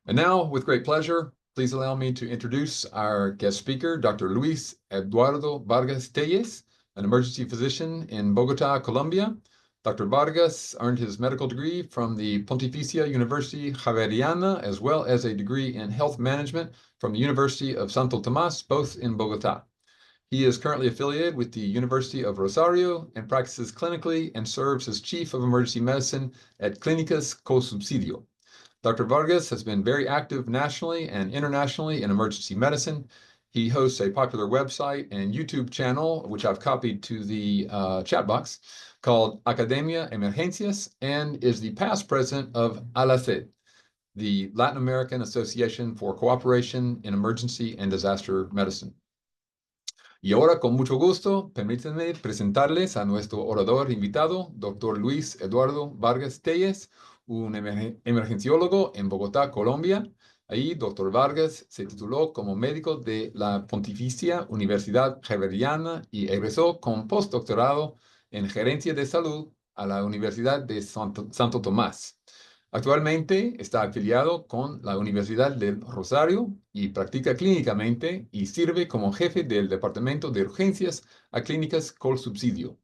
And now, with great pleasure, please allow me to introduce our guest speaker, Dr. Luis Eduardo Vargas Tellez, an emergency physician in Bogota, Colombia. Dr. Vargas earned his medical degree from the Pontificia University Javeriana, as well as a degree in health management from the University of Santo Tomas, both in Bogota. He is currently affiliated with the University of Rosario and practices clinically and serves as Chief of Emergency Medicine at Clínicas Cosubsidio. Dr. Vargas has been very active nationally and internationally in emergency medicine. He hosts a popular website and YouTube channel, which I've copied to the chat box, called Academia Emergencias, and is the past president of ALACED, the Latin American Association for Cooperation in Emergency and Disaster Medicine. Y ahora, con mucho gusto, permítanme presentarles a nuestro orador invitado, Dr. Luis Eduardo Vargas Tellez, un emergenciólogo en Bogotá, Colombia. Ahí, Dr. Vargas se tituló como médico de la Pontificia Universidad Javeriana y egresó con postdoctorado en gerencia de salud a la Universidad de Santo Tomás. Actualmente está afiliado con la Universidad del Rosario y practica clínicamente y sirve como jefe del Departamento de Urgencias a Clínicas Colsubsidio.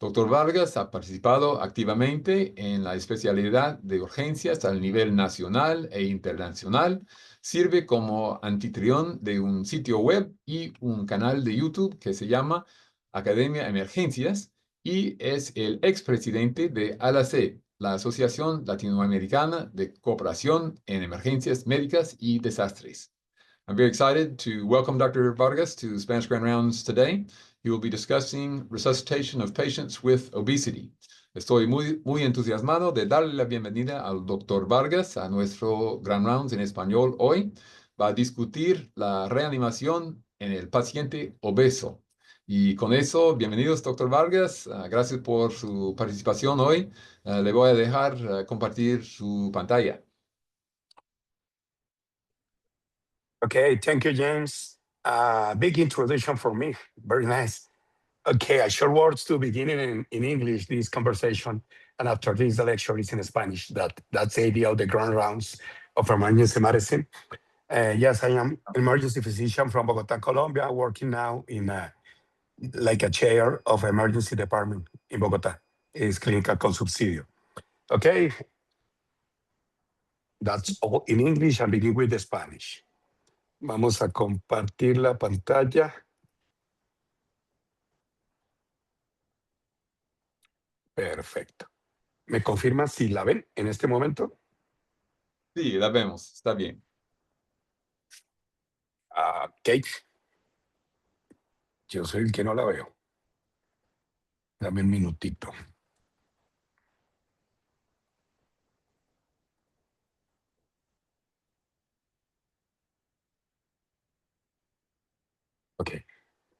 Dr. Vargas ha participado activamente en la especialidad de urgencias al nivel nacional e internacional, sirve como anfitrión de un sitio web y un canal de YouTube que se llama Academia Emergencias y es el expresidente de ALAC, la Asociación Latinoamericana de Cooperación en Emergencias Médicas y Desastres. I'm very excited to welcome Dr. Vargas to Spanish Grand Rounds today. He will be discussing resuscitation of patients with obesity. Estoy muy entusiasmado de darle la bienvenida al Dr. Vargas a nuestro Grand Rounds en español hoy. Va a discutir la reanimación en el paciente obeso. Y con eso, bienvenidos, Dr. Vargas. Gracias por su participación hoy. Le voy a dejar compartir su pantalla. Okay, thank you, James. Big introduction for me. Very nice. Okay, a short words to begin in English, this conversation. And after this, the lecture is in Spanish. That's the idea of the grand rounds of emergency medicine. Yes, I am emergency physician from Bogota, Colombia, working now in like a chair of emergency department in Bogota. It's Clínica Colsubsidio. Okay, that's all in English and begin with the Spanish. Vamos a compartir la pantalla. Perfecto. ¿Me confirma si la ven en este momento? Sí, la vemos. Está bien. Ok. Yo soy el que no la veo. Dame un minutito. Ok.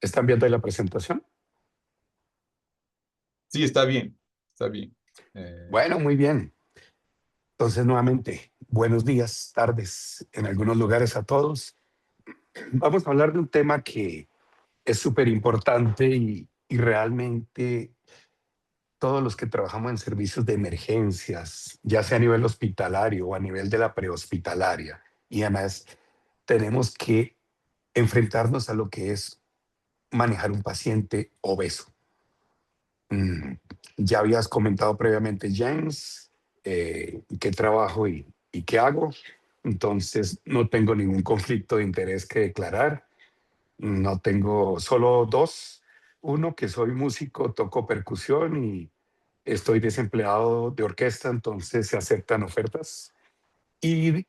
¿Están viendo ahí la presentación? Sí, está bien. Está bien. Bueno, muy bien. Entonces, nuevamente, buenos días, tardes, en algunos lugares a todos. Vamos a hablar de un tema que es súper importante y realmente todos los que trabajamos en servicios de emergencias, ya sea a nivel hospitalario o a nivel de la prehospitalaria, y además tenemos que enfrentarnos a lo que es manejar un paciente obeso. Ya habías comentado previamente, James, qué trabajo y qué hago. Entonces, no tengo ningún conflicto de interés que declarar. No tengo solo dos. Uno, que soy músico, toco percusión y estoy desempleado de orquesta, entonces se aceptan ofertas. Y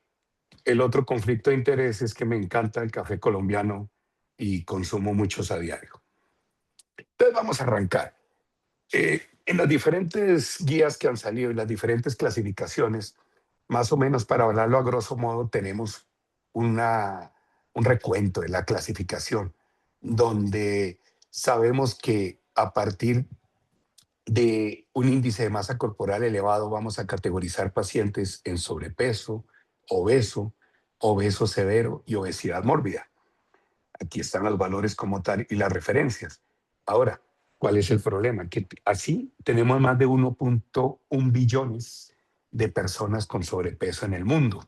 el otro conflicto de interés es que me encanta el café colombiano y consumo muchos a diario. Entonces, vamos a arrancar. En las diferentes guías que han salido y las diferentes clasificaciones, más o menos para hablarlo a grosso modo, tenemos un recuento de la clasificación, donde sabemos que a partir de un índice de masa corporal elevado vamos a categorizar pacientes en sobrepeso, obeso, obeso severo y obesidad mórbida. Aquí están los valores como tal y las referencias. Ahora, ¿cuál es el problema? Que así tenemos más de 1.1 billones de personas con sobrepeso en el mundo.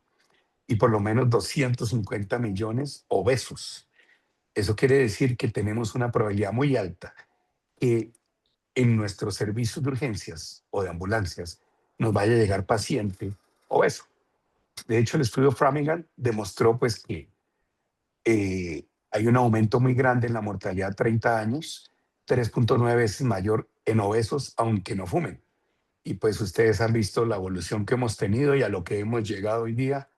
y por lo menos 250 millones obesos. Eso quiere decir que tenemos una probabilidad muy alta que en nuestros servicios de urgencias o de ambulancias nos vaya a llegar paciente obeso. De hecho, el estudio Framingham demostró pues que hay un aumento muy grande en la mortalidad a 30 años, 3.9 veces mayor en obesos, aunque no fumen. Y pues ustedes han visto la evolución que hemos tenido y a lo que hemos llegado hoy día,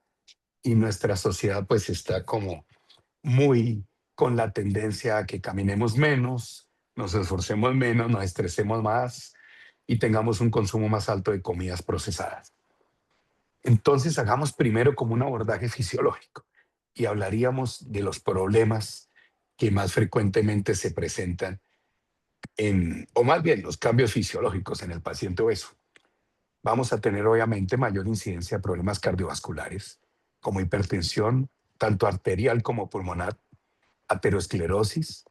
y nuestra sociedad pues está como muy con la tendencia a que caminemos menos, nos esforcemos menos, nos estresemos más y tengamos un consumo más alto de comidas procesadas. Entonces hagamos primero como un abordaje fisiológico y hablaríamos de los problemas que más frecuentemente se presentan o más bien los cambios fisiológicos en el paciente obeso. Vamos a tener obviamente mayor incidencia de problemas cardiovasculares como hipertensión, tanto arterial como pulmonar, aterosclerosis,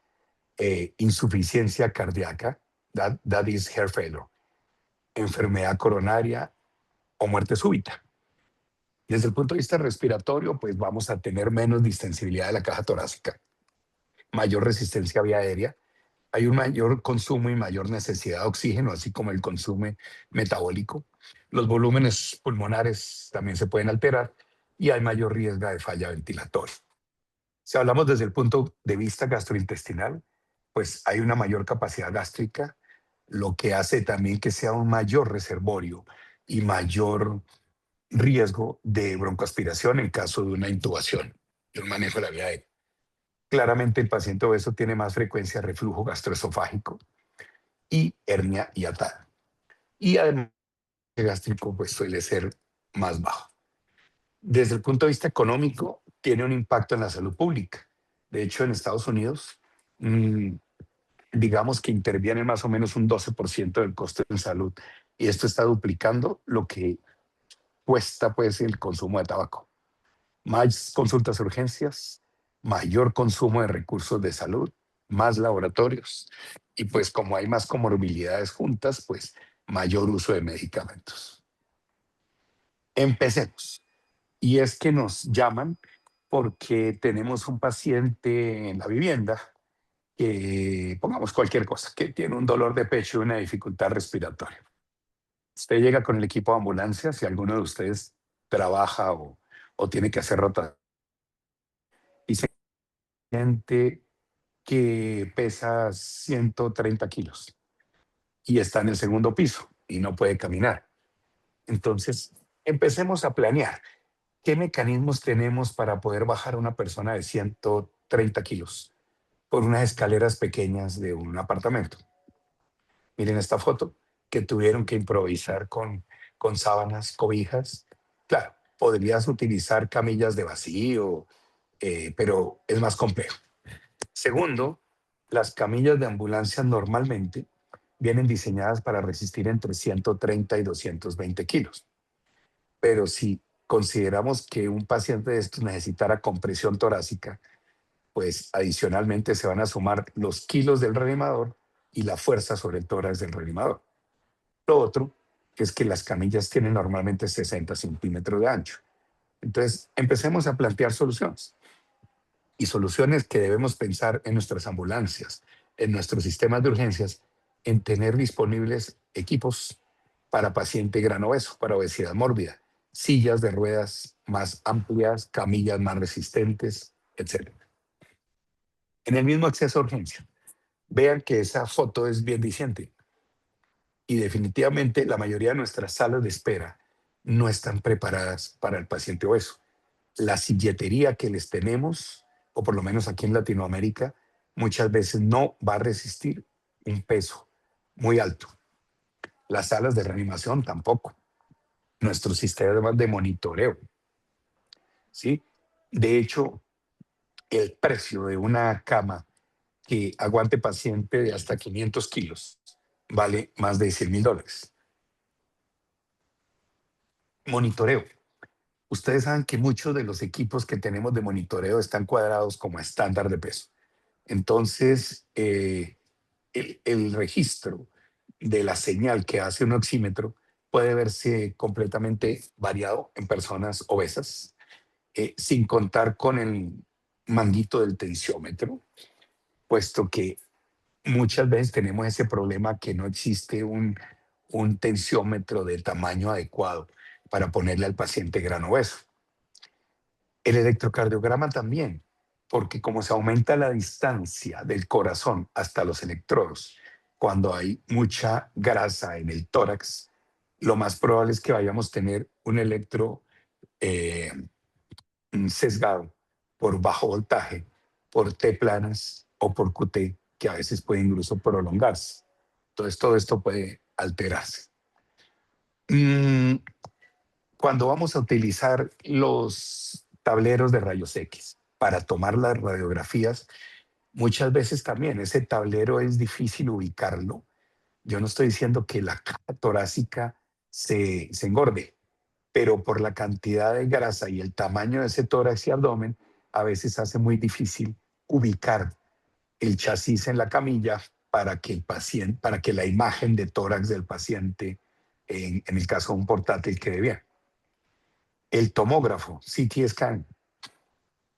insuficiencia cardíaca, that is heart failure, enfermedad coronaria o muerte súbita. Desde el punto de vista respiratorio, pues vamos a tener menos distensibilidad de la caja torácica, mayor resistencia a vía aérea, hay un mayor consumo y mayor necesidad de oxígeno, así como el consumo metabólico. Los volúmenes pulmonares también se pueden alterar y hay mayor riesgo de falla ventilatoria. Si hablamos desde el punto de vista gastrointestinal, pues hay una mayor capacidad gástrica, lo que hace también que sea un mayor reservorio y mayor riesgo de broncoaspiración en caso de una intubación, de un manejo de la vía aérea. Claramente el paciente obeso tiene más frecuencia de reflujo gastroesofágico y hernia hiatal. Y además el gástrico pues suele ser más bajo. Desde el punto de vista económico, tiene un impacto en la salud pública. De hecho, en Estados Unidos, digamos que interviene más o menos un 12% del costo en salud. Y esto está duplicando lo que cuesta pues el consumo de tabaco. Más consultas de urgencias, mayor consumo de recursos de salud, más laboratorios. Y pues como hay más comorbilidades juntas, pues mayor uso de medicamentos. Empecemos. Y es que nos llaman porque tenemos un paciente en la vivienda que, pongamos cualquier cosa, que tiene un dolor de pecho y una dificultad respiratoria. Usted llega con el equipo de ambulancia, si alguno de ustedes trabaja o tiene que hacer rota, y se siente que pesa 130 kilos y está en el segundo piso y no puede caminar. Entonces, empecemos a planear. ¿Qué mecanismos tenemos para poder bajar a una persona de 130 kilos por unas escaleras pequeñas de un apartamento? Miren esta foto, que tuvieron que improvisar con sábanas, cobijas. Claro, podrías utilizar camillas de vacío, pero es más complejo. Segundo, las camillas de ambulancia normalmente vienen diseñadas para resistir entre 130 y 220 kilos. Pero si consideramos que un paciente de estos necesitara compresión torácica, pues adicionalmente se van a sumar los kilos del reanimador y la fuerza sobre el tórax del reanimador. Lo otro es que las camillas tienen normalmente 60 centímetros de ancho. Entonces, empecemos a plantear soluciones. Y soluciones que debemos pensar en nuestras ambulancias, en nuestros sistemas de urgencias, en tener disponibles equipos para paciente gran obeso, para obesidad mórbida, sillas de ruedas más amplias, camillas más resistentes, etc. En el mismo acceso a urgencia, vean que esa foto es bien diciente y definitivamente la mayoría de nuestras salas de espera no están preparadas para el paciente obeso. La silletería que les tenemos, o por lo menos aquí en Latinoamérica, muchas veces no va a resistir un peso muy alto. Las salas de reanimación tampoco. Nuestro sistema de monitoreo, ¿sí? De hecho, el precio de una cama que aguante paciente de hasta 500 kilos vale más de $100,000. Monitoreo. Ustedes saben que muchos de los equipos que tenemos de monitoreo están cuadrados como estándar de peso. Entonces, el registro de la señal que hace un oxímetro puede verse completamente variado en personas obesas sin contar con el manguito del tensiómetro, puesto que muchas veces tenemos ese problema que no existe un tensiómetro de tamaño adecuado para ponerle al paciente gran obeso. El electrocardiograma también, porque como se aumenta la distancia del corazón hasta los electrodos, cuando hay mucha grasa en el tórax, lo más probable es que vayamos a tener un electro eh, sesgado por bajo voltaje, por T planas o por QT, que a veces puede incluso prolongarse. Entonces, todo esto puede alterarse. Cuando vamos a utilizar los tableros de rayos X para tomar las radiografías, muchas veces también ese tablero es difícil ubicarlo. Yo no estoy diciendo que la caja torácica se engorde, pero por la cantidad de grasa y el tamaño de ese tórax y abdomen, a veces hace muy difícil ubicar el chasis en la camilla para que el paciente, para que la imagen de tórax del paciente, en el caso de un portátil, quede bien. El tomógrafo, CT scan,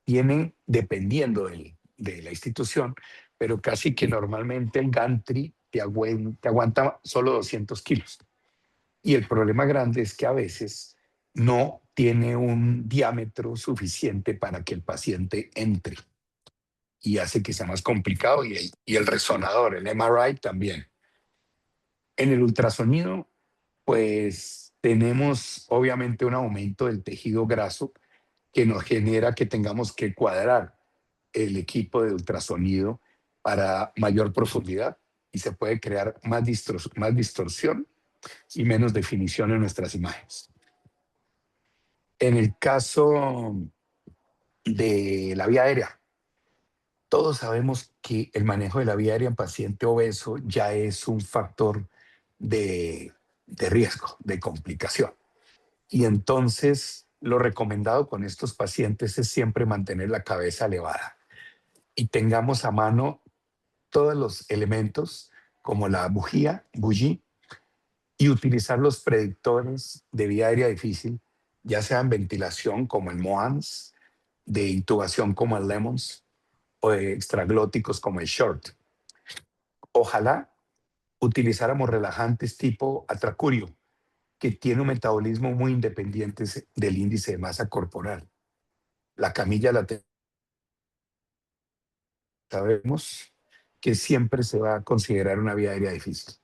tiene, dependiendo de la institución, pero casi que normalmente el gantry te aguanta solo 200 kilos. Y el problema grande es que a veces no tiene un diámetro suficiente para que el paciente entre y hace que sea más complicado y el resonador, el MRI también. En el ultrasonido, pues tenemos obviamente un aumento del tejido graso que nos genera que tengamos que cuadrar el equipo de ultrasonido para mayor profundidad y se puede crear más distorsión y menos definición en nuestras imágenes. En el caso de la vía aérea, todos sabemos que el manejo de la vía aérea en paciente obeso ya es un factor de riesgo, de complicación. Y entonces lo recomendado con estos pacientes es siempre mantener la cabeza elevada y tengamos a mano todos los elementos como la bougie, y utilizar los predictores de vía aérea difícil, ya sea en ventilación como el MOANS, de intubación como el LEMONS o de extraglóticos como el SHORT. Ojalá utilizáramos relajantes tipo atracurio, que tiene un metabolismo muy independiente del índice de masa corporal. La camilla la sabemos que siempre se va a considerar una vía aérea difícil.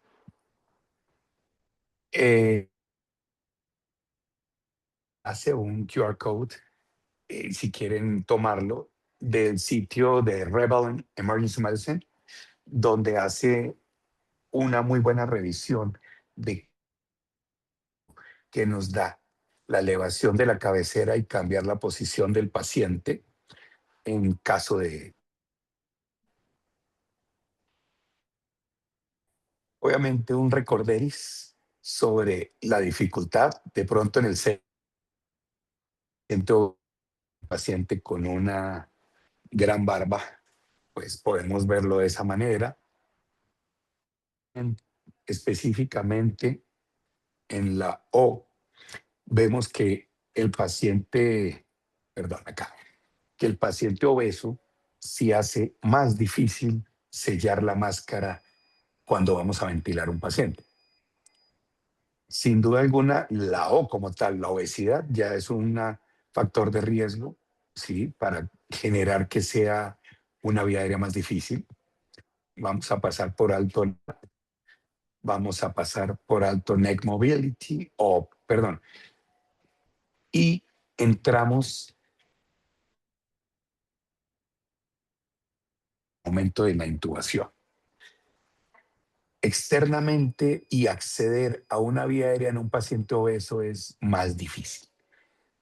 Hace un QR code, si quieren tomarlo, del sitio de Rebel Emergency Medicine, donde hace una muy buena revisión de que nos da la elevación de la cabecera y cambiar la posición del paciente en caso de, obviamente, un recorderis sobre la dificultad de pronto en el centro paciente con una gran barba, pues podemos verlo de esa manera. Específicamente en la O, vemos que el paciente, perdón, acá, que el paciente obeso sí hace más difícil sellar la máscara cuando vamos a ventilar un paciente. Sin duda alguna, la O como tal, la obesidad, ya es un factor de riesgo, ¿sí? Para generar que sea una vía aérea más difícil. Vamos a pasar por alto, neck mobility, y entramos en el momento de la intubación. Externamente y acceder a una vía aérea en un paciente obeso es más difícil.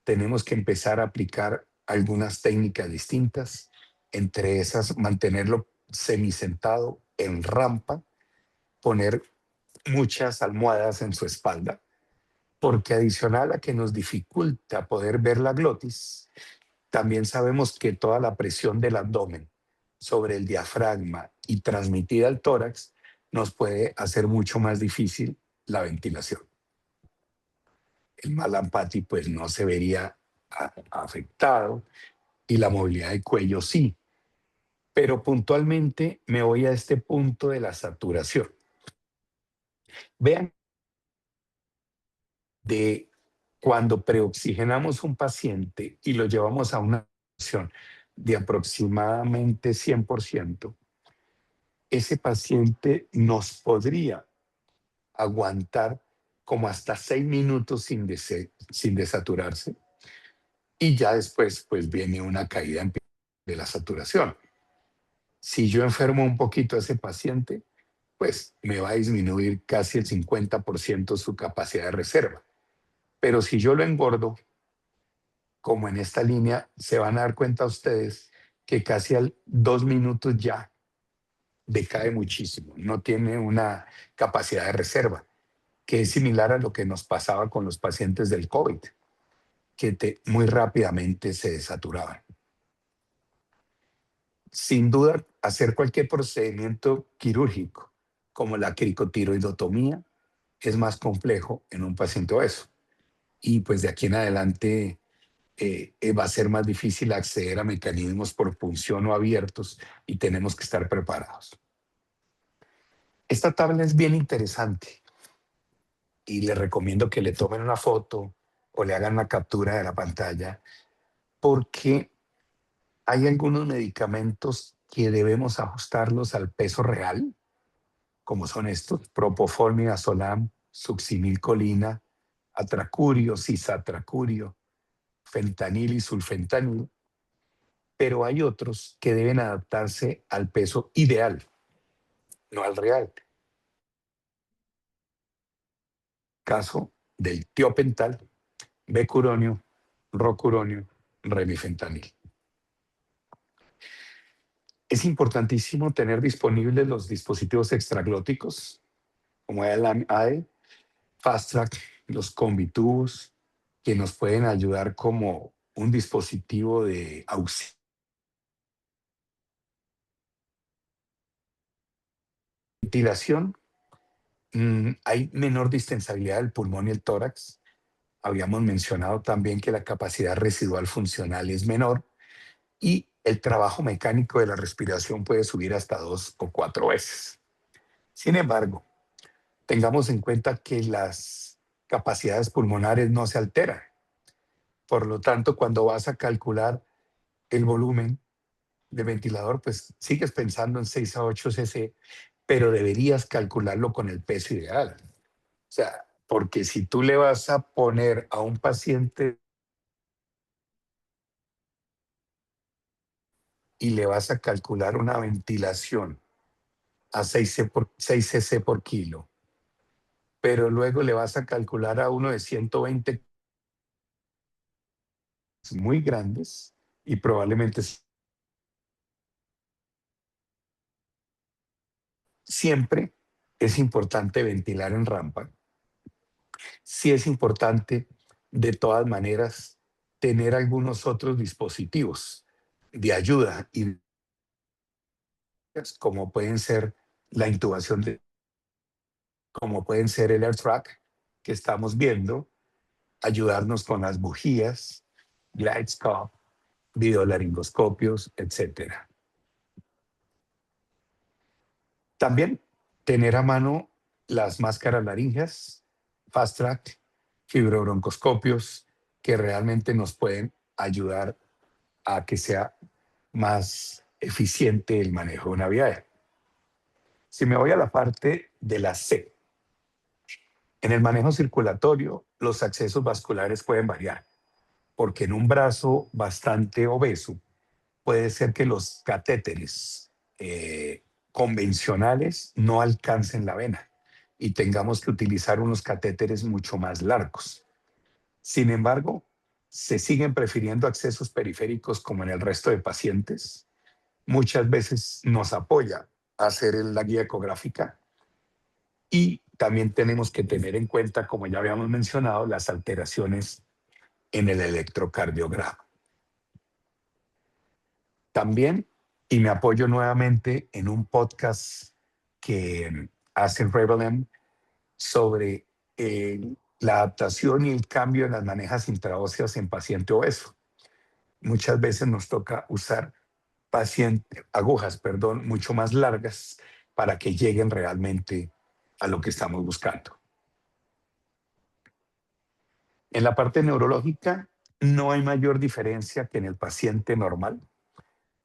Tenemos que empezar a aplicar algunas técnicas distintas, entre esas mantenerlo semisentado en rampa, poner muchas almohadas en su espalda, porque adicional a que nos dificulta poder ver la glotis, también sabemos que toda la presión del abdomen sobre el diafragma y transmitida al tórax nos puede hacer mucho más difícil la ventilación. El Malampati pues no se vería afectado y la movilidad de cuello sí. Pero puntualmente me voy a este punto de la saturación. Vean, de cuando preoxigenamos un paciente y lo llevamos a una saturación de aproximadamente 100%, ese paciente nos podría aguantar como hasta 6 minutos sin desaturarse, y ya después pues viene una caída de la saturación. Si yo enfermo un poquito a ese paciente, pues me va a disminuir casi el 50% su capacidad de reserva. Pero si yo lo engordo, como en esta línea, se van a dar cuenta ustedes que casi al 2 minutos ya decae muchísimo, no tiene una capacidad de reserva, que es similar a lo que nos pasaba con los pacientes del COVID, que muy rápidamente se desaturaban. Sin duda, hacer cualquier procedimiento quirúrgico, como la cricotiroidotomía, es más complejo en un paciente obeso. Y pues de aquí en adelante va a ser más difícil acceder a mecanismos por punción o abiertos, y tenemos que estar preparados. Esta tabla es bien interesante y les recomiendo que le tomen una foto o le hagan una captura de la pantalla, porque hay algunos medicamentos que debemos ajustarlos al peso real, como son estos: propofol, midazolam, succinilcolina, atracurio, cisatracurio, fentanil y sulfentanil. Pero hay otros que deben adaptarse al peso ideal, no al real. Caso del tiopental, becuronio, rocuronio, remifentanil. Es importantísimo tener disponibles los dispositivos extraglóticos, como el AE, Fast Track, los combitubos, que nos pueden ayudar como un dispositivo de auxilio. Ventilación, hay menor distensibilidad del pulmón y el tórax. Habíamos mencionado también que la capacidad residual funcional es menor, y el trabajo mecánico de la respiración puede subir hasta 2 o 4 veces. Sin embargo, tengamos en cuenta que las capacidades pulmonares no se alteran. Por lo tanto, cuando vas a calcular el volumen de ventilador, pues sigues pensando en 6 a 8 cc, pero deberías calcularlo con el peso ideal. O sea, porque si tú le vas a poner a un paciente y le vas a calcular una ventilación a 6 cc por kilo, pero luego le vas a calcular a uno de 120 muy grandes, y probablemente siempre es importante ventilar en rampa. Sí es importante, de todas maneras, tener algunos otros dispositivos de ayuda, y como pueden ser la intubación, como pueden ser el AirTrack que estamos viendo, ayudarnos con las bujías, GlideScope, videolaringoscopios, etcétera. También tener a mano las máscaras laríngeas, Fast Track, fibrobroncoscopios, que realmente nos pueden ayudar a que sea más eficiente el manejo de una vía aérea. Si me voy a la parte de la C, en el manejo circulatorio, los accesos vasculares pueden variar, porque en un brazo bastante obeso puede ser que los catéteres convencionales no alcancen la vena y tengamos que utilizar unos catéteres mucho más largos. Sin embargo, se siguen prefiriendo accesos periféricos como en el resto de pacientes. Muchas veces nos apoya hacer la guía ecográfica, y también tenemos que tener en cuenta, como ya habíamos mencionado, las alteraciones en el electrocardiograma. También, y me apoyo nuevamente en un podcast que hace Revelem sobre la adaptación y el cambio en las manejas intraóseas en paciente obeso. Muchas veces nos toca usar agujas, mucho más largas para que lleguen realmente a lo que estamos buscando. En la parte neurológica no hay mayor diferencia que en el paciente normal.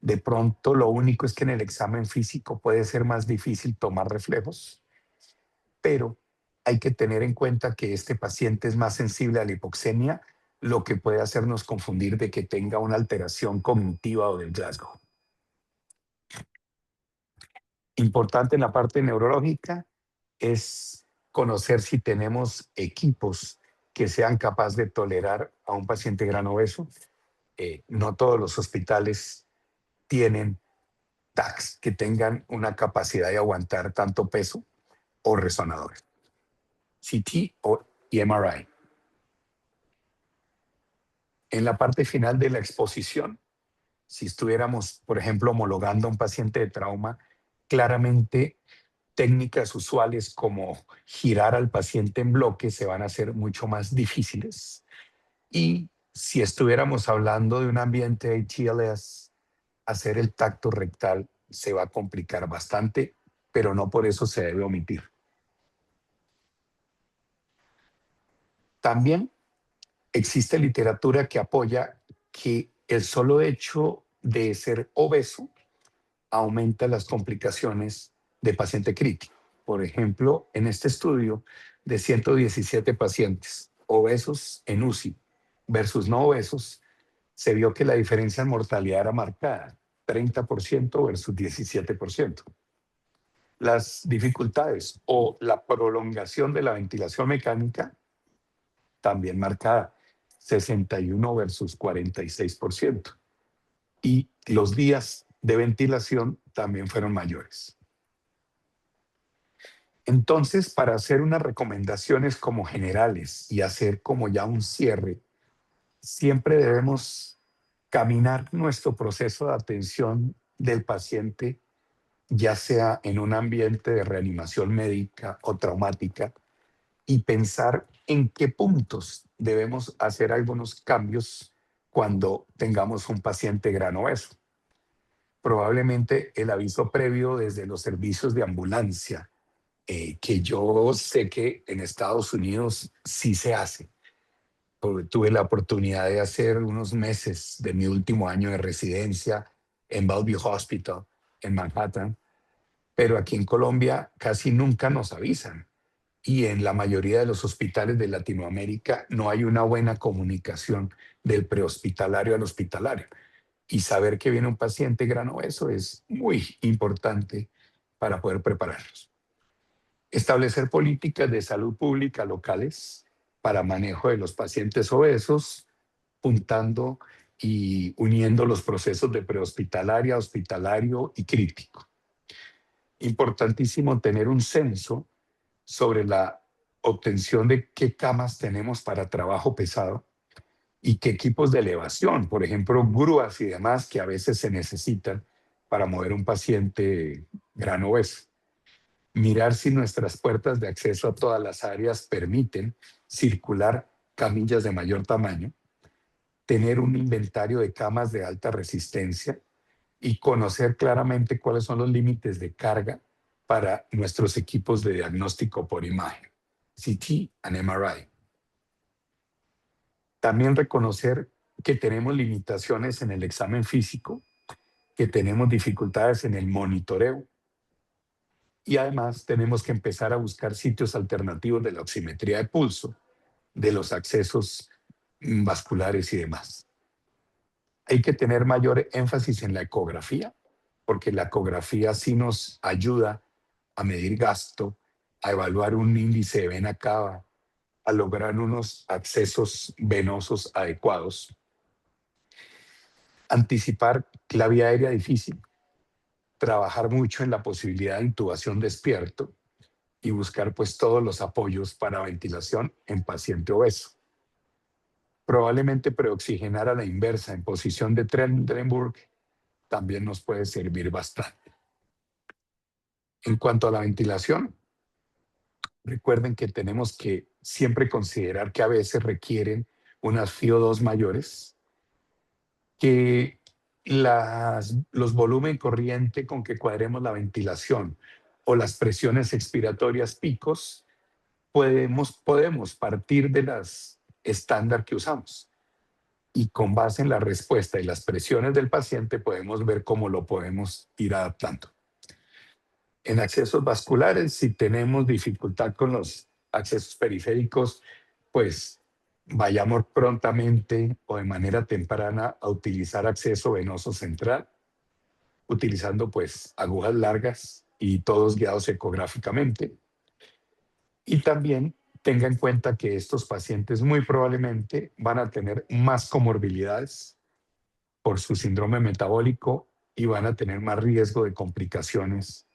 De pronto, lo único es que en el examen físico puede ser más difícil tomar reflejos, pero hay que tener en cuenta que este paciente es más sensible a la hipoxemia, lo que puede hacernos confundir de que tenga una alteración cognitiva o del Glasgow. Importante en la parte neurológica es conocer si tenemos equipos que sean capaces de tolerar a un paciente gran obeso. No todos los hospitales tienen TACs que tengan una capacidad de aguantar tanto peso o resonadores, CT y MRI. En la parte final de la exposición, si estuviéramos, por ejemplo, homologando a un paciente de trauma, claramente técnicas usuales como girar al paciente en bloque se van a hacer mucho más difíciles. Y si estuviéramos hablando de un ambiente de TLS, hacer el tacto rectal se va a complicar bastante, pero no por eso se debe omitir. También existe literatura que apoya que el solo hecho de ser obeso aumenta las complicaciones de paciente crítico. Por ejemplo, en este estudio de 117 pacientes obesos en UCI versus no obesos, se vio que la diferencia en mortalidad era marcada, 30% versus 17%. Las dificultades o la prolongación de la ventilación mecánica también marcada, 61 versus 46%. Y los días de ventilación también fueron mayores. Entonces, para hacer unas recomendaciones como generales y hacer como ya un cierre, siempre debemos caminar nuestro proceso de atención del paciente, ya sea en un ambiente de reanimación médica o traumática, y pensar en qué puntos debemos hacer algunos cambios cuando tengamos un paciente gran obeso. Probablemente el aviso previo desde los servicios de ambulancia, que yo sé que en Estados Unidos sí se hace. Tuve la oportunidad de hacer unos meses de mi último año de residencia en Bellevue Hospital, en Manhattan, pero aquí en Colombia casi nunca nos avisan. Y en la mayoría de los hospitales de Latinoamérica no hay una buena comunicación del prehospitalario al hospitalario. Y saber que viene un paciente gran obeso es muy importante para poder prepararlos. Establecer políticas de salud pública locales para manejo de los pacientes obesos, juntando y uniendo los procesos de prehospitalaria, hospitalario y crítico. Importantísimo tener un censo sobre la obtención de qué camas tenemos para trabajo pesado y qué equipos de elevación, por ejemplo, grúas y demás que a veces se necesitan para mover un paciente gran obeso. Mirar si nuestras puertas de acceso a todas las áreas permiten circular camillas de mayor tamaño, tener un inventario de camas de alta resistencia y conocer claramente cuáles son los límites de carga para nuestros equipos de diagnóstico por imagen, CT y MRI. También reconocer que tenemos limitaciones en el examen físico, que tenemos dificultades en el monitoreo y además tenemos que empezar a buscar sitios alternativos de la oximetría de pulso, de los accesos vasculares y demás. Hay que tener mayor énfasis en la ecografía, porque la ecografía sí nos ayuda a medir gasto, a evaluar un índice de vena cava, a lograr unos accesos venosos adecuados. Anticipar la vía aérea difícil, trabajar mucho en la posibilidad de intubación despierto y buscar pues todos los apoyos para ventilación en paciente obeso. Probablemente preoxigenar a la inversa en posición de Trendelenburg también nos puede servir bastante. En cuanto a la ventilación, Recuerden que tenemos que siempre considerar que a veces requieren unas FiO2 mayores, que los volumen corriente con que cuadremos la ventilación o las presiones expiratorias picos, podemos partir de las estándar que usamos. Y con base en la respuesta y las presiones del paciente podemos ver cómo lo podemos ir adaptando. En accesos vasculares, si tenemos dificultad con los accesos periféricos, pues vayamos prontamente o de manera temprana a utilizar acceso venoso central, utilizando pues agujas largas y todos guiados ecográficamente. Y también tenga en cuenta que estos pacientes muy probablemente van a tener más comorbilidades por su síndrome metabólico y van a tener más riesgo de complicaciones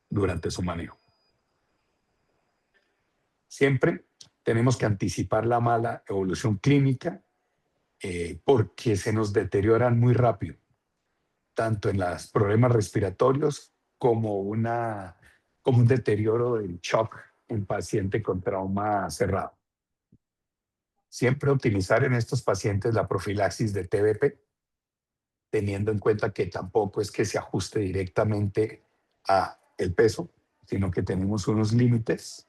durante su manejo. Siempre tenemos que anticipar la mala evolución clínica porque se nos deterioran muy rápido, tanto en los problemas respiratorios como un deterioro del shock en paciente con trauma cerrado. Siempre utilizar en estos pacientes la profilaxis de TBP, teniendo en cuenta que tampoco es que se ajuste directamente a el peso, sino que tenemos unos límites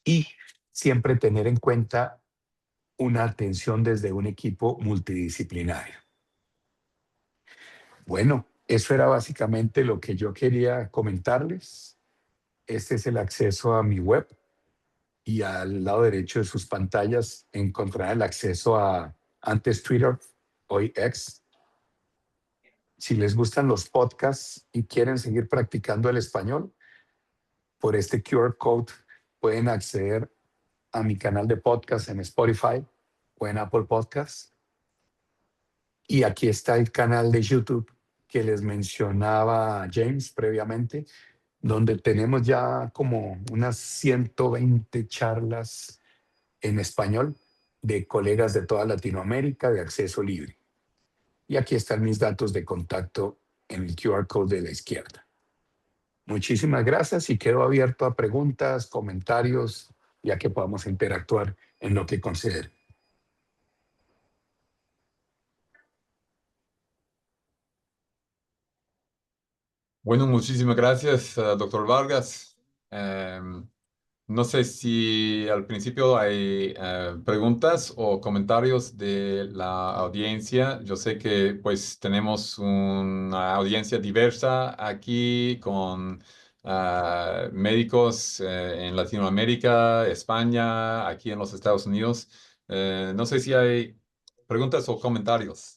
y siempre tener en cuenta una atención desde un equipo multidisciplinario. Bueno, eso era básicamente lo que yo quería comentarles. Este es el acceso a mi web y al lado derecho de sus pantallas encontrarán el acceso a antes Twitter, hoy X. Si les gustan los podcasts y quieren seguir practicando el español, por este QR code pueden acceder a mi canal de podcast en Spotify o en Apple Podcasts. Y aquí está el canal de YouTube que les mencionaba James previamente, donde tenemos ya como unas 120 charlas en español de colegas de toda Latinoamérica de acceso libre. Y aquí están mis datos de contacto en el QR code de la izquierda. Muchísimas gracias y quedo abierto a preguntas, comentarios, ya que podamos interactuar en lo que considere. Bueno, muchísimas gracias, doctor Vargas. Em, no sé si al principio hay preguntas o comentarios de la audiencia. Yo sé que pues tenemos una audiencia diversa aquí con médicos en Latinoamérica, España, aquí en los Estados Unidos. No sé si hay preguntas o comentarios.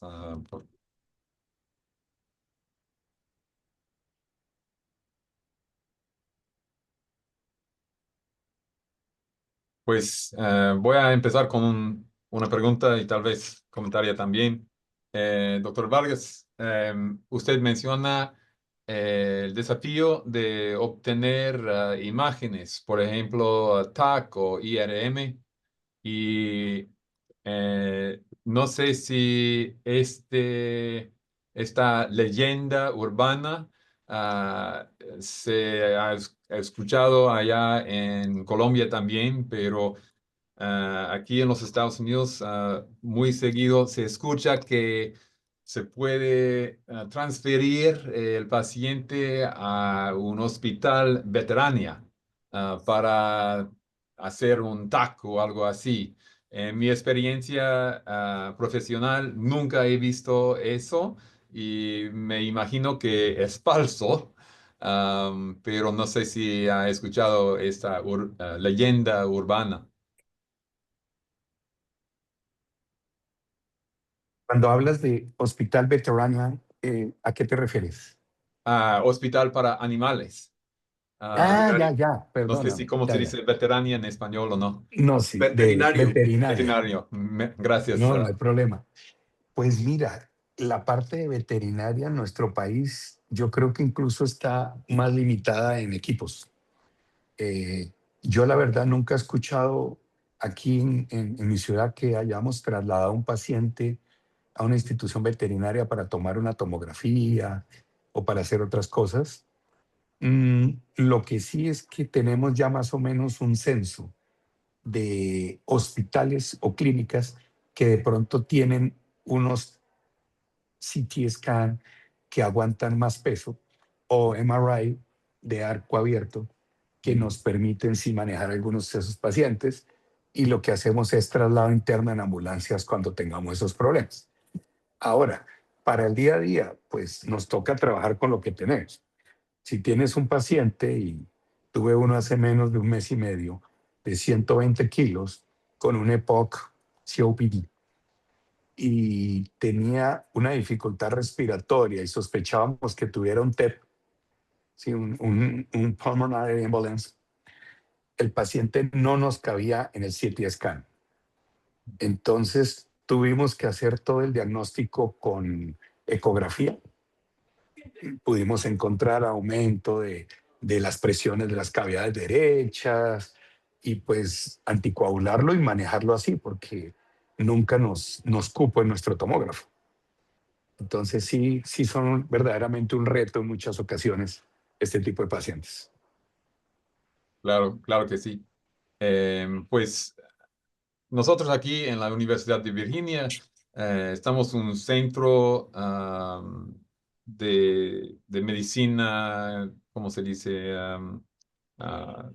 Pues voy a empezar con una pregunta y tal vez comentaria también. Doctor Vargas, usted menciona el desafío de obtener imágenes, por ejemplo, TAC o IRM, y no sé si esta leyenda urbana se ha escuchado allá en Colombia también, pero aquí en los Estados Unidos muy seguido se escucha que se puede transferir el paciente a un hospital veterania para hacer un TAC o algo así. En mi experiencia profesional nunca he visto eso y me imagino que es falso. Pero no sé si ha escuchado esta leyenda urbana. Cuando hablas de hospital veterano, ¿a qué te refieres? Hospital para animales. Ya, Veterinario. ya, No sé si perdóname, cómo se ya, ya. dice veterania en español o no. No, sí, de Veterinario. veterinaria. Veterinario. Gracias. No, no hay problema. Pues mira, la parte de veterinaria en nuestro país, yo creo que incluso está más limitada en equipos. Eh, yo la verdad nunca he escuchado aquí en mi ciudad que hayamos trasladado a un paciente a una institución veterinaria para tomar una tomografía o para hacer otras cosas. Lo que sí es que tenemos ya más o menos un censo de hospitales o clínicas que de pronto tienen unos CT scan que aguantan más peso o MRI de arco abierto que Mm. nos permiten sí manejar algunos de esos pacientes, y lo que hacemos es traslado interno en ambulancias cuando tengamos esos problemas. Ahora, para el día a día, pues nos toca trabajar con lo que tenemos. Si tienes un paciente, y tuve uno hace menos de un mes y medio, de 120 kilos con un EPOC COPD, y tenía una dificultad respiratoria y sospechábamos que tuviera un TEP, sí, un pulmonary embolism, el paciente no nos cabía en el CT scan. Entonces tuvimos que hacer todo el diagnóstico con ecografía. Pudimos encontrar aumento de las presiones de las cavidades derechas, y pues anticoagularlo y manejarlo así, porque nunca nos cupo en nuestro tomógrafo. Entonces sí, sí son verdaderamente un reto en muchas ocasiones este tipo de pacientes. Claro, claro que sí. Pues nosotros aquí en la Universidad de Virginia estamos un centro de medicina, ¿cómo se dice? Ah,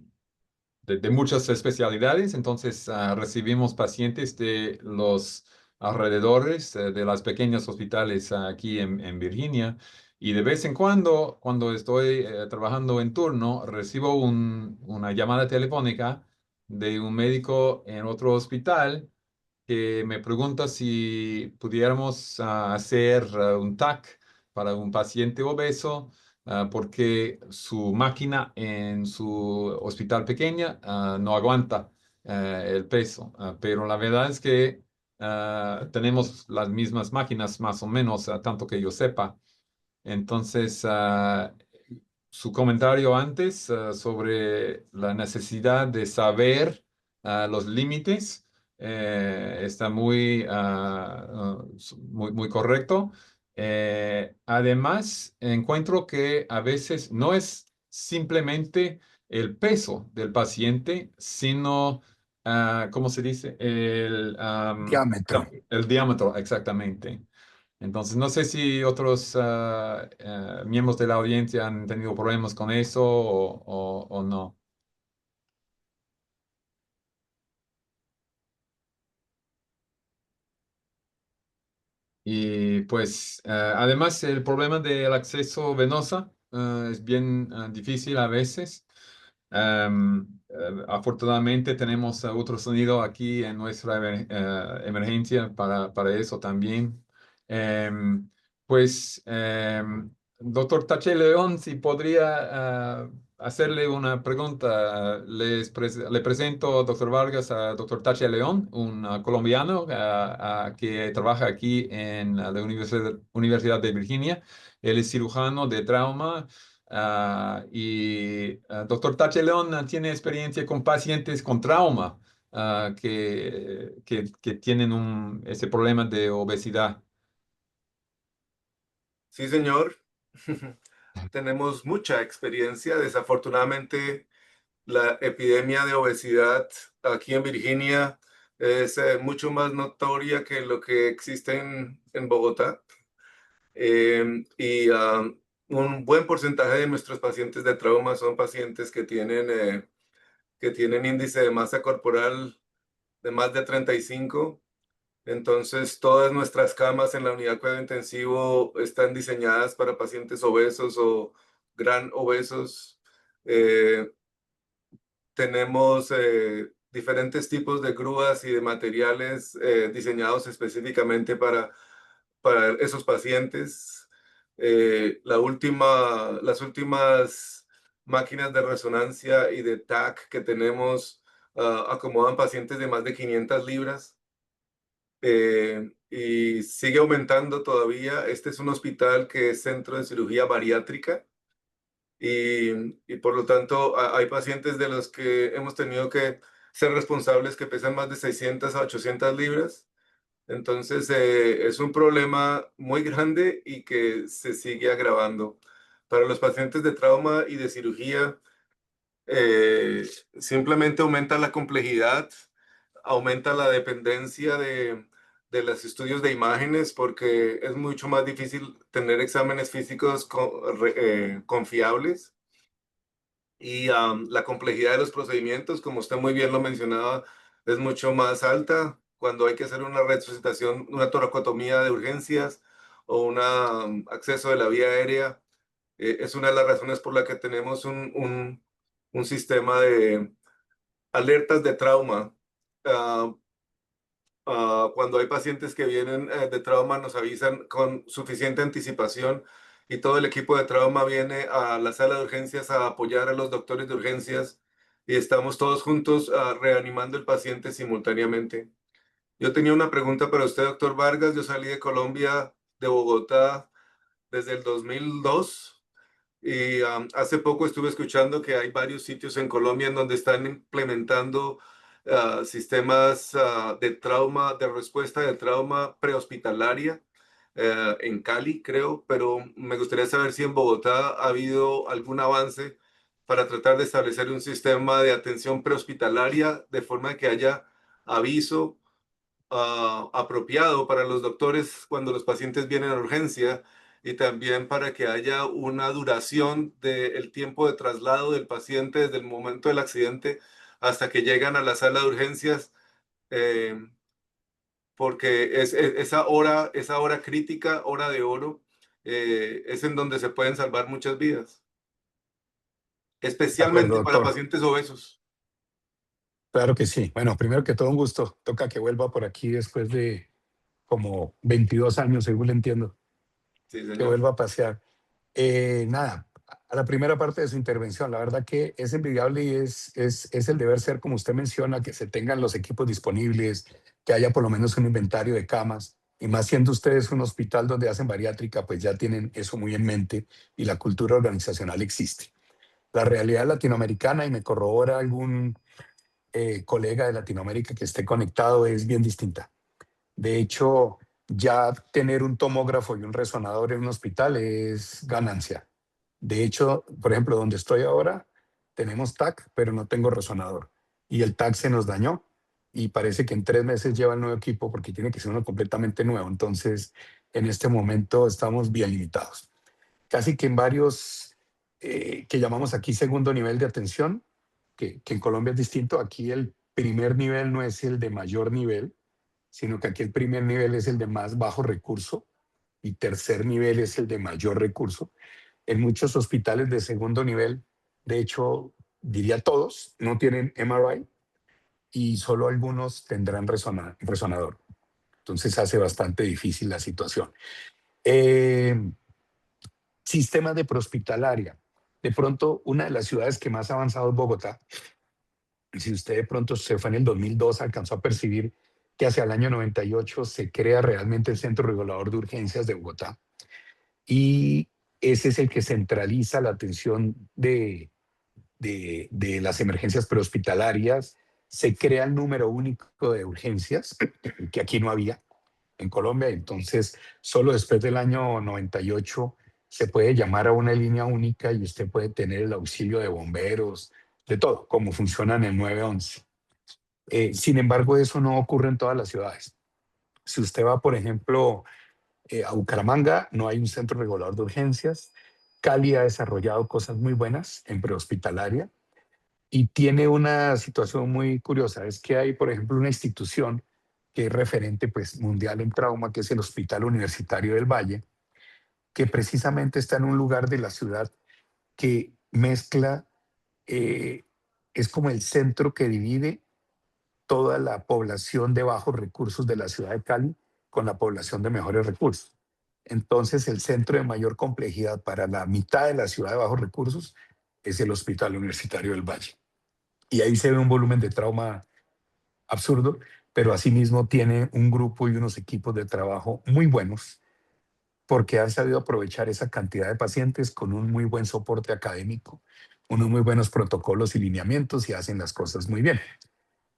de muchas especialidades, entonces recibimos pacientes de los alrededores de las pequeñas hospitales aquí en Virginia, y de vez en cuando estoy trabajando en turno, recibo una llamada telefónica de un médico en otro hospital que me pregunta si pudiéramos hacer un TAC para un paciente obeso, porque su máquina en su hospital pequeña no aguanta el peso. Pero la verdad es que tenemos las mismas máquinas más o menos, tanto que yo sepa. Entonces, su comentario antes sobre la necesidad de saber los límites está muy correcto. Además, encuentro que a veces no es simplemente el peso del paciente, sino, ¿cómo se dice? Diámetro. El diámetro, exactamente. Entonces, no sé si otros miembros de la audiencia han tenido problemas con eso o no. Y pues, además, el problema del acceso venosa es bien difícil a veces. Afortunadamente tenemos ultrasonido aquí en nuestra emergencia para eso también. Em, pues, doctor Tache León, si podría hacerle una pregunta. Le presento, doctor Vargas, a doctor Tache León, un colombiano que trabaja aquí en la Universidad de Virginia. Él es cirujano de trauma. Doctor Tache León tiene experiencia con pacientes con trauma que tienen ese problema de obesidad. Sí, señor. Tenemos mucha experiencia. Desafortunadamente, la epidemia de obesidad aquí en Virginia es mucho más notoria que lo que existe en Bogotá. Un buen porcentaje de nuestros pacientes de trauma son pacientes que tienen índice de masa corporal de más de 35. Entonces, todas nuestras camas en la unidad de cuidado intensivo están diseñadas para pacientes obesos o gran obesos. Eh, Tenemos diferentes tipos de grúas y de materiales diseñados específicamente para esos pacientes. Las últimas máquinas de resonancia y de TAC que tenemos acomodan pacientes de más de 500 libras. Y sigue aumentando todavía. Este es un hospital que es centro de cirugía bariátrica, y por lo tanto hay pacientes de los que hemos tenido que ser responsables que pesan más de 600 a 800 libras. Entonces es un problema muy grande y que se sigue agravando. Para los pacientes de trauma y de cirugía, simplemente aumenta la complejidad, aumenta la dependencia de los estudios de imágenes porque es mucho más difícil tener exámenes físicos confiables y la complejidad de los procedimientos, como usted muy bien lo mencionaba, es mucho más alta cuando hay que hacer una resucitación, una toracotomía de urgencias o un acceso de la vía aérea. Es una de las razones por la que tenemos un sistema de alertas de trauma. Ah, Cuando hay pacientes que vienen de trauma, nos avisan con suficiente anticipación y todo el equipo de trauma viene a la sala de urgencias a apoyar a los doctores de urgencias y estamos todos juntos reanimando el paciente simultáneamente. Yo tenía una pregunta para usted, doctor Vargas. Yo salí de Colombia, de Bogotá, desde el 2002. Y hace poco estuve escuchando que hay varios sitios en Colombia en donde están implementando sistemas de trauma, de respuesta de trauma prehospitalaria, en Cali, creo, pero me gustaría saber si en Bogotá ha habido algún avance para tratar de establecer un sistema de atención prehospitalaria de forma que haya aviso apropiado para los doctores cuando los pacientes vienen a urgencia y también para que haya una duración del tiempo de traslado del paciente desde el momento del accidente hasta que llegan a la sala de urgencias, eh, porque esa hora crítica, hora de oro, es en donde se pueden salvar muchas vidas, De acuerdo, especialmente para doctor. pacientes obesos. Claro que sí. Bueno, primero que todo, un gusto. Toca que vuelva por aquí después de como 22 años, según le entiendo, Sí, que señor. vuelva a pasear. Nada, a la primera parte de su intervención, la verdad que es envidiable y es el deber ser, como usted menciona, que se tengan los equipos disponibles, que haya por lo menos un inventario de camas, y más siendo ustedes un hospital donde hacen bariátrica, pues ya tienen eso muy en mente y la cultura organizacional existe. La realidad latinoamericana, y me corrobora algún colega de Latinoamérica que esté conectado, es bien distinta. De hecho, ya tener un tomógrafo y un resonador en un hospital es ganancia. De hecho, por ejemplo, donde estoy ahora, tenemos TAC, pero no tengo resonador. Y el TAC se nos dañó y parece que en 3 meses lleva el nuevo equipo porque tiene que ser uno completamente nuevo. Entonces, en este momento estamos bien limitados. Casi que en varios que llamamos aquí segundo nivel de atención, que en Colombia es distinto, aquí el primer nivel no es el de mayor nivel, sino que aquí el primer nivel es el de más bajo recurso y tercer nivel es el de mayor recurso. En muchos hospitales de segundo nivel, de hecho, diría todos, no tienen MRI y solo algunos tendrán resonador. Entonces hace bastante difícil la situación. Eh, Sistemas de prehospitalaria. De pronto, una de las ciudades que más ha avanzado es Bogotá. Si usted de pronto se fue en el 2002, alcanzó a percibir que hacia el año 98 se crea realmente el Centro Regulador de Urgencias de Bogotá. Y ese es el que centraliza la atención de las emergencias prehospitalarias. Se crea el número único de urgencias, que aquí no había en Colombia. Entonces, solo después del año 98 se puede llamar a una línea única y usted puede tener el auxilio de bomberos, de todo, como funciona en el 911. Sin embargo, eso no ocurre en todas las ciudades. Si usted va, por ejemplo, a Bucaramanga, no hay un centro regulador de urgencias. Cali ha desarrollado cosas muy buenas en prehospitalaria y tiene una situación muy curiosa. Es que hay, por ejemplo, una institución que es referente pues, mundial en trauma, que es el Hospital Universitario del Valle, que precisamente está en un lugar de la ciudad que mezcla, eh, es como el centro que divide toda la población de bajos recursos de la ciudad de Cali con la población de mejores recursos. Entonces, el centro de mayor complejidad para la mitad de la ciudad de bajos recursos es el Hospital Universitario del Valle. Y ahí se ve un volumen de trauma absurdo, pero asimismo tiene un grupo y unos equipos de trabajo muy buenos porque han sabido aprovechar esa cantidad de pacientes con un muy buen soporte académico, unos muy buenos protocolos y lineamientos y hacen las cosas muy bien.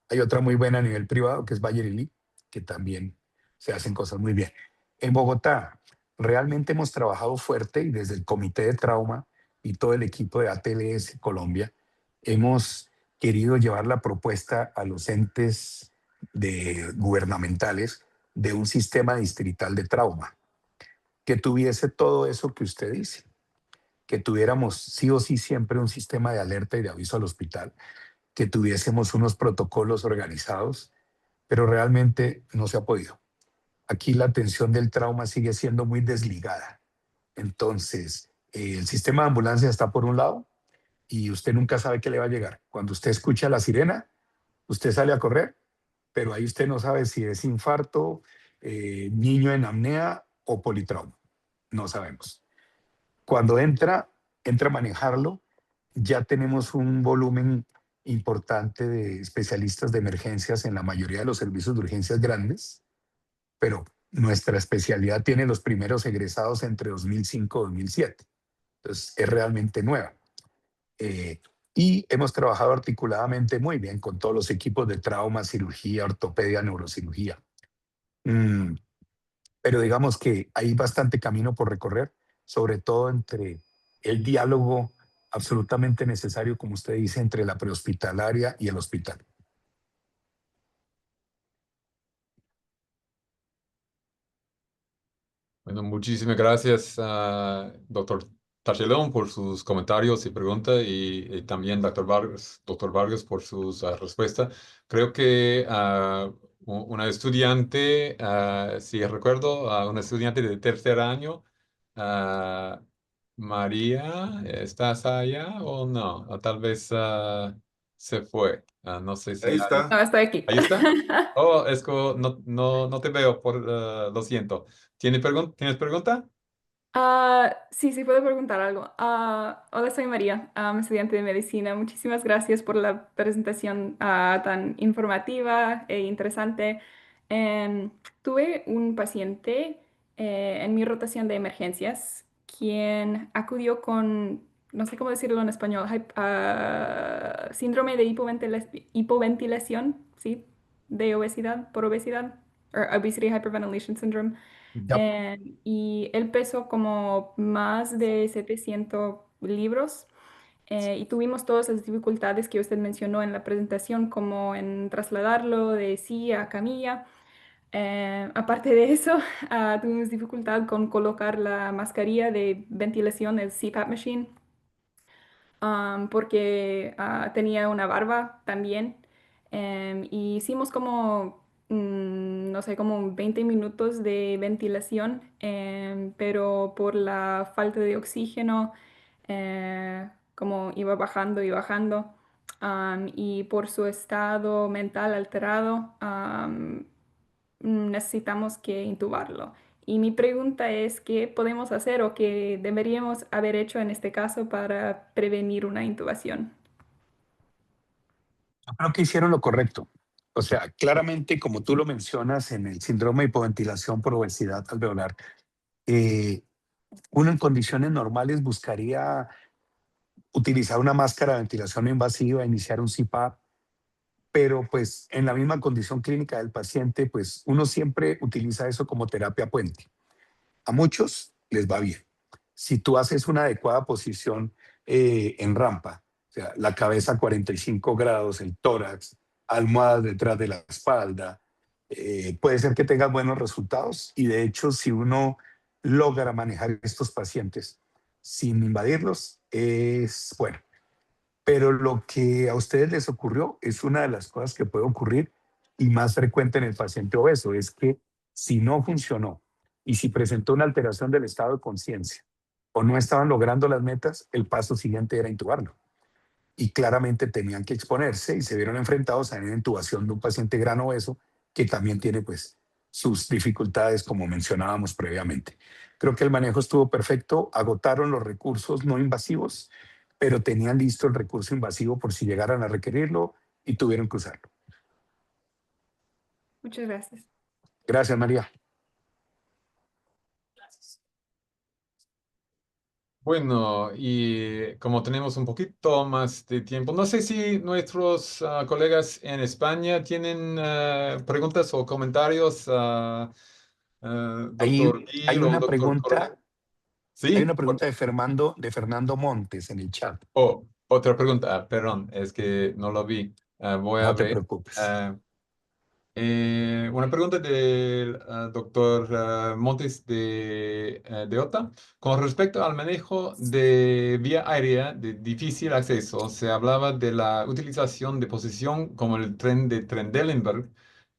Hay otra muy buena a nivel privado que es Bayer y Lee, que también se hacen cosas muy bien. En Bogotá, realmente hemos trabajado fuerte y desde el Comité de Trauma y todo el equipo de ATLS Colombia hemos querido llevar la propuesta a los entes gubernamentales de un sistema distrital de trauma que tuviese todo eso que usted dice, que tuviéramos sí o sí siempre un sistema de alerta y de aviso al hospital, que tuviésemos unos protocolos organizados, pero realmente no se ha podido. Aquí la atención del trauma sigue siendo muy desligada. Entonces, el sistema de ambulancia está por un lado y usted nunca sabe qué le va a llegar. Cuando usted escucha la sirena, usted sale a correr, pero ahí usted no sabe si es infarto, niño en apnea o politrauma. No sabemos. Cuando entra a manejarlo, ya tenemos un volumen importante de especialistas de emergencias en la mayoría de los servicios de urgencias grandes, pero nuestra especialidad tiene los primeros egresados entre 2005 y 2007. Entonces, es realmente nueva. Y hemos trabajado articuladamente muy bien con todos los equipos de trauma, cirugía, ortopedia, neurocirugía. Pero digamos que hay bastante camino por recorrer, sobre todo entre el diálogo absolutamente necesario, como usted dice, entre la prehospitalaria y el hospital. Bueno, muchísimas gracias, doctor Tachelón, por sus comentarios y preguntas, y también doctor Vargas, por sus respuestas. Creo que una estudiante, si recuerdo, una estudiante de tercer año, ah, María, ¿estás allá o no? O tal vez se fue. No sé si Ahí hay. está. No, estoy aquí. Ahí está. Oh, es que no te veo, lo siento. ¿Tienes pregunta? Sí, sí, puedo preguntar algo. Hola, soy María, estudiante de medicina. Muchísimas gracias por la presentación tan informativa e interesante. Em, Tuve un paciente en mi rotación de emergencias quien acudió con, no sé cómo decirlo en español, síndrome de hipoventilación, ¿sí? De obesidad, por obesidad, o Obesity Hyperventilation Syndrome. Ya. Y él pesó como más de 700 libros y tuvimos todas las dificultades que usted mencionó en la presentación, como en trasladarlo de silla a camilla. Aparte de eso, tuvimos dificultad con colocar la mascarilla de ventilación, el CPAP machine, porque tenía una barba también. Y hicimos como, no sé, como 20 minutos de ventilación, pero por la falta de oxígeno, como iba bajando y bajando, y por su estado mental alterado, necesitamos que intubarlo. Y mi pregunta es, ¿qué podemos hacer o qué deberíamos haber hecho en este caso para prevenir una intubación? Yo creo que hicieron lo correcto. O sea, claramente, como tú lo mencionas en el síndrome de hipoventilación por obesidad alveolar, eh, uno en condiciones normales buscaría utilizar una máscara de ventilación no invasiva, iniciar un CPAP, pero pues en la misma condición clínica del paciente, pues uno siempre utiliza eso como terapia puente. A muchos les va bien. Si tú haces una adecuada posición en rampa, o sea, la cabeza a 45 grados, el tórax, almohadas detrás de la espalda, puede ser que tengas buenos resultados y de hecho si uno logra manejar estos pacientes sin invadirlos, es bueno. Pero lo que a ustedes les ocurrió es una de las cosas que puede ocurrir y más frecuente en el paciente obeso, es que si no funcionó y si presentó una alteración del estado de conciencia o no estaban logrando las metas, el paso siguiente era intubarlo. Y claramente tenían que exponerse y se vieron enfrentados a una intubación de un paciente gran obeso que también tiene pues sus dificultades como mencionábamos previamente. Creo que el manejo estuvo perfecto, agotaron los recursos no invasivos, pero tenían listo el recurso invasivo por si llegaran a requerirlo y tuvieron que usarlo. Muchas gracias. Gracias, María. Bueno, y como tenemos un poquito más de tiempo, no sé si nuestros colegas en España tienen preguntas o comentarios doctor Hay Gil o una doctor Correa. pregunta, hay Sí, una pregunta de Fernando Montes en el chat. oh, otra pregunta, perdón, es que no lo vi. Voy a No te ver. preocupes. Una pregunta del doctor Montes de Ota. Con respecto al manejo de vía aérea de difícil acceso, se hablaba de la utilización de posición como el tren de Trendelenburg.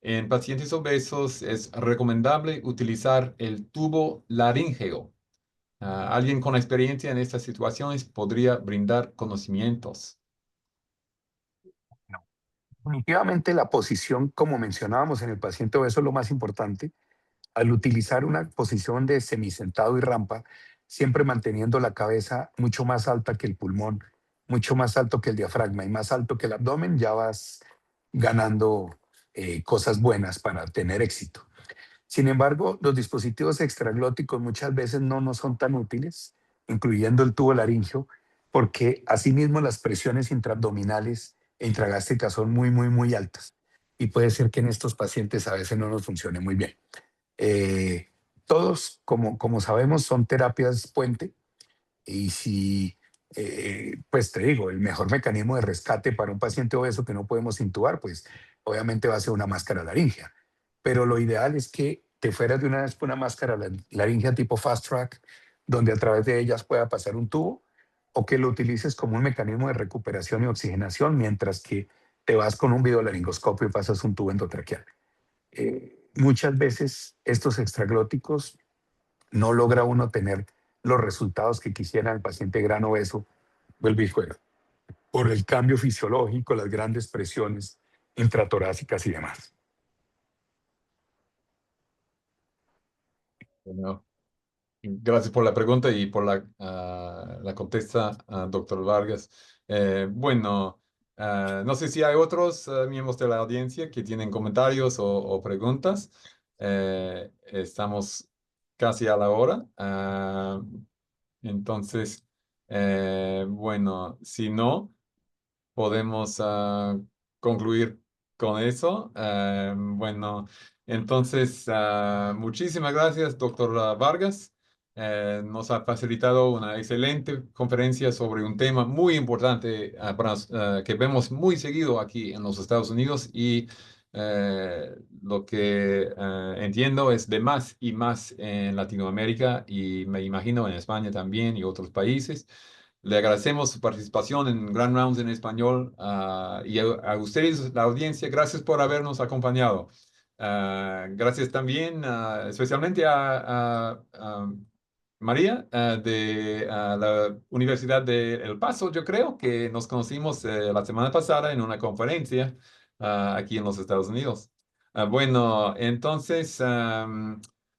En pacientes obesos es recomendable utilizar el tubo laríngeo. Alguien con experiencia en estas situaciones podría brindar conocimientos. Definitivamente la posición, como mencionábamos en el paciente obeso, es lo más importante. Al utilizar una posición de semisentado y rampa, siempre manteniendo la cabeza mucho más alta que el pulmón, mucho más alto que el diafragma y más alto que el abdomen, ya vas ganando cosas buenas para tener éxito. Sin embargo, los dispositivos extraglóticos muchas veces no nos son tan útiles, incluyendo el tubo laríngeo, porque asimismo las presiones intraabdominales e intragástricas son muy altas. Y puede ser que en estos pacientes a veces no nos funcione muy bien. Eh, Todos, como sabemos, son terapias puente. Y si, pues te digo, el mejor mecanismo de rescate para un paciente obeso que no podemos intubar, pues obviamente va a ser una máscara laríngea. Pero lo ideal es que te fueras de una vez por una máscara laríngea tipo fast track, donde a través de ellas pueda pasar un tubo, o que lo utilices como un mecanismo de recuperación y oxigenación, mientras que te vas con un videolaringoscopio y pasas un tubo endotraqueal. Muchas veces estos extraglóticos no logra uno tener los resultados que quisiera el paciente gran obeso, vuelve y juega, por el cambio fisiológico, las grandes presiones intratorácicas y demás. Bueno, gracias por la pregunta y por la contesta, doctor Vargas. Bueno, no sé si hay otros miembros de la audiencia que tienen comentarios o preguntas. Estamos casi a la hora. Entonces, bueno, si no, podemos concluir con eso. Bueno, entonces, muchísimas gracias, doctor Vargas. Nos ha facilitado una excelente conferencia sobre un tema muy importante que vemos muy seguido aquí en los Estados Unidos y lo que entiendo es de más y más en Latinoamérica y me imagino en España también y otros países. Le agradecemos su participación en Grand Rounds en español y a ustedes, la audiencia, gracias por habernos acompañado. Gracias también especialmente a María de la Universidad de El Paso, yo creo que nos conocimos la semana pasada en una conferencia aquí en los Estados Unidos. Bueno, entonces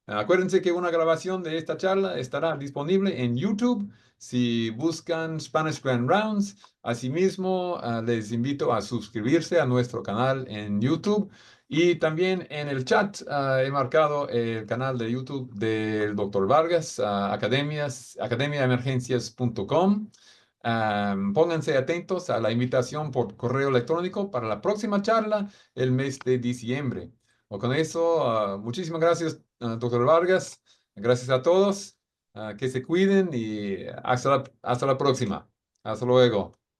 acuérdense que una grabación de esta charla estará disponible en YouTube si buscan Spanish Grand Rounds. Asimismo, les invito a suscribirse a nuestro canal en YouTube. Y también en el chat he marcado el canal de YouTube del Dr. Vargas, academiaemergencias.com. Pónganse atentos a la invitación por correo electrónico para la próxima charla el mes de diciembre. Con eso, muchísimas gracias, Dr. Vargas. Gracias a todos. Que se cuiden y hasta la próxima. Hasta luego.